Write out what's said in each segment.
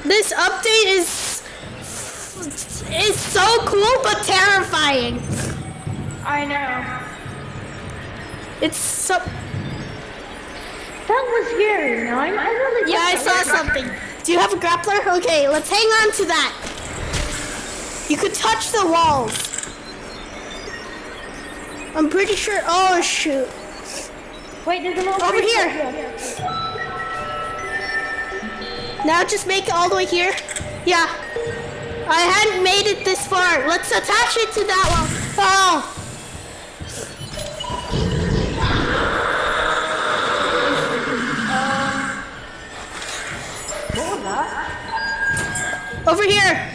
This update is so cool but terrifying. I know. It's so. That was scary, you know? I really. Yeah, I saw something. Do you have a grappler? Okay, let's hang on to that. You could touch the walls. I'm pretty sure. Oh shoot! Wait, there's a little Over here. Now just make it all the way here. Yeah. I hadn't made it this far. Let's attach it to that one. Oh. What was that? Over here.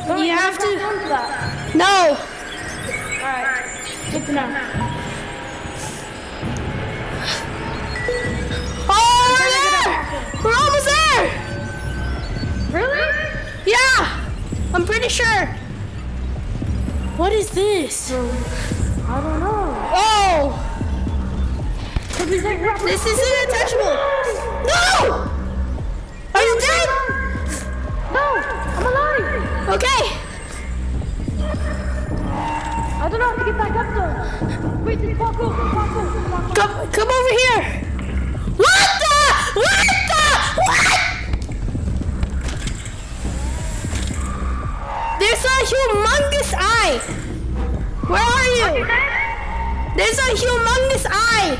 No, You have to. That. No. Alright. Good to know. Oh, yeah. We're almost there. Really? Yeah. I'm pretty sure. What is this? I don't know. Oh. This isn't attachable. No. Are you dead? No, I'm alive. Okay. I don't know how to get back up though. Wait, this parkour. Come over here. What the? What? There's a humongous eye. Where are you? There's a humongous eye.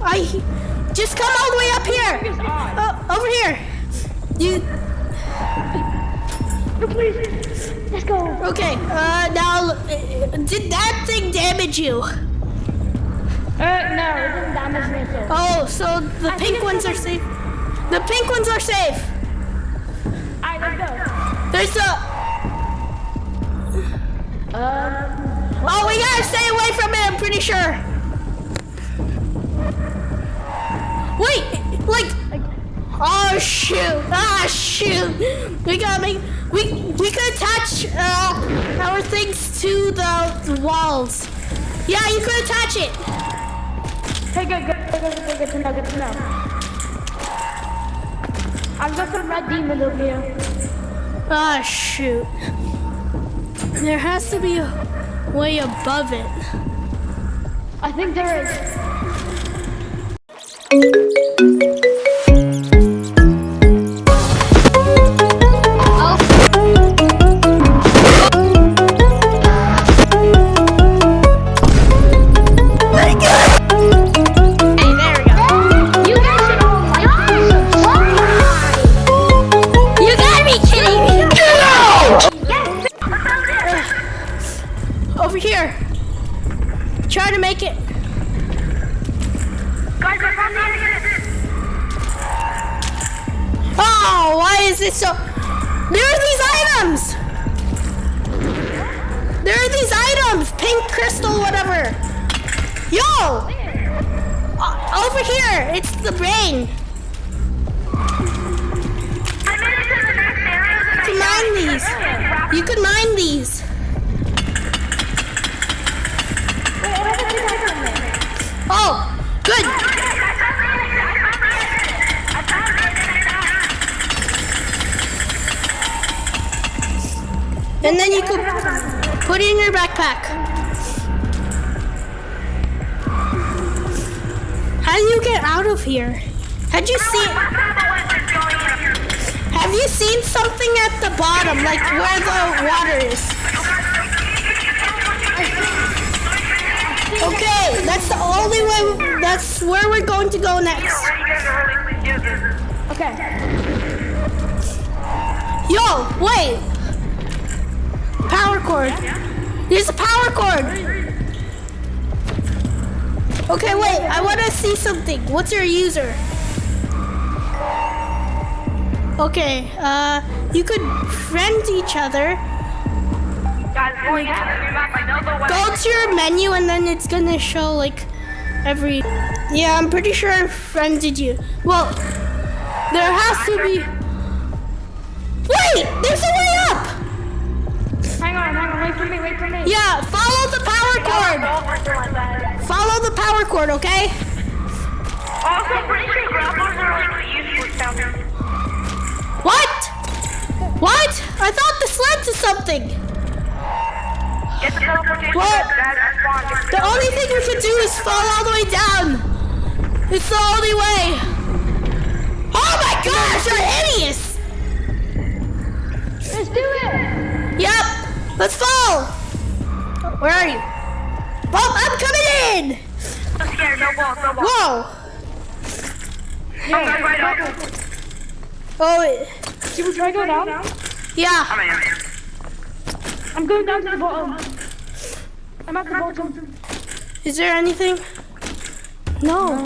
I just come all the way up here. Over here. You. No, please. Let's go. Okay. Now, did that thing damage you? No, it didn't damage me at all. Oh, so the pink ones are safe. The pink ones are safe. Alright, let's go. There's a. Oh, we gotta stay away from it. I'm pretty sure. Wait, like. Oh shoot! Ah shoot! We gotta make. We could attach our things to the walls. Yeah, you could attach it. Hey, good to know. I've got some red demon over here. Ah shoot! There has to be a way above it. I think there is. Over here. Try to make it. Oh, why is this so? There are these items. There are these items. Pink crystal, whatever. Yo. Over here. It's the brain. You can mine these. You can mine these. Oh, good. And then you could put it in your backpack. How do you get out of here? Have you seen something at the bottom, like where the water is? Okay, that's the only way. That's where we're going to go next. Okay. Yo, wait. Power cord. There's a power cord. Okay, wait. I want to see something. What's your user? Okay. You could friend each other. Go to your menu and then it's gonna show like every. Yeah, I'm pretty sure I friended you. Well, there has to be. Wait, there's a way up. Hang on, wait for me. Yeah, follow the power cord. Follow the power cord, okay? Also, pretty sure grapplers are like useless down there. something. Get the teleportation What? that's spawned. The only thing we can do is fall all the way down. It's the only way. Oh my gosh, you're hideous. Let's do it. Yep, let's fall. Where are you? Oh, I'm coming in. I'm scared. No balls. No balls. Whoa. I'm right up. Oh, Should we try to go down? yeah. I'm in. I'm going down to the bottom. I'm at the bottom. Is there anything? No.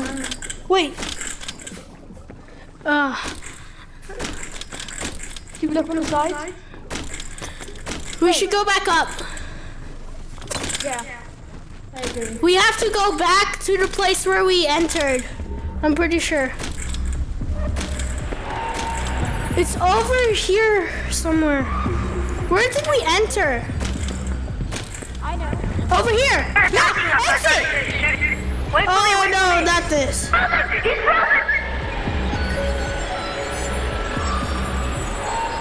Wait. Should we look on the side? We should go back up. Yeah. I agree. We have to go back to the place where we entered. I'm pretty sure. It's over here somewhere. Where did we enter? I know. Over here. No, exit. Wait, Oh no, not this. He's frozen.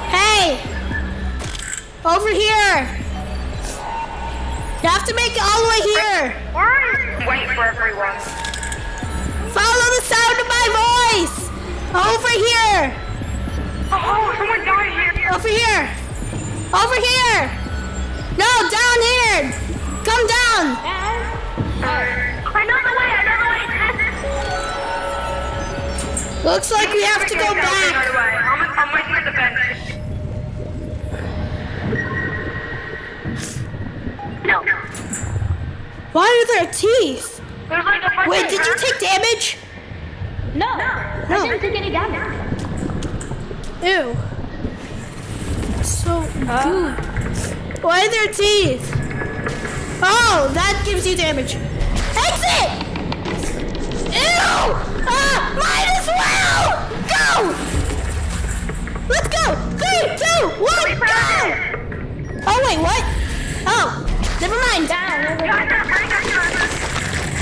Hey! Over here! You have to make it all the way here! Wait for everyone. Follow the sound of my voice! Over here! Oh, someone died here. Over here! Over here! No, down here! Come down! I know the way. Looks like we have to go back. I'm waiting at the bench. No. Why are there teeth? There's like a bunch Wait, of did you take damage? No. No. I didn't take any damage. Ew. So good. Why are there teeth? Oh, that gives you damage. Exit! Ew! Might as well! Go! Let's go! 3, 2, 1, go! Oh, wait, what? Oh, never mind. Down.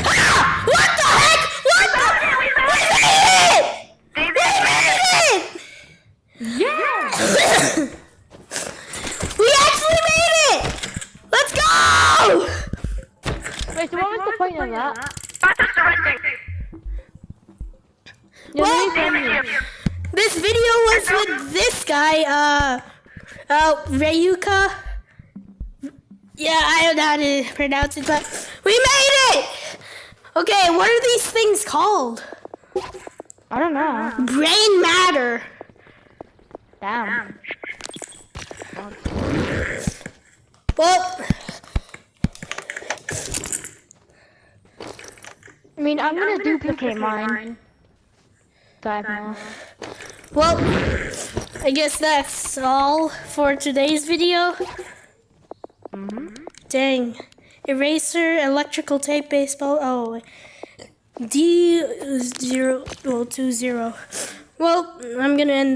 Ah! What the heck? What the? We made it! Yeah. We actually made it! Let's go! Wait, so what was the point of that? That's just the right thing. Well, Damn it. this video was with this guy, Rayuka. Yeah, I don't know how to pronounce it, but we made it! Okay, what are these things called? I don't know. Brain matter. Damn. Well, I mean, I'm gonna duplicate mine. So I have more. well, I guess that's all for today's video. Dang. Eraser, electrical tape, baseball. Oh, D020. Well, I'm gonna end this.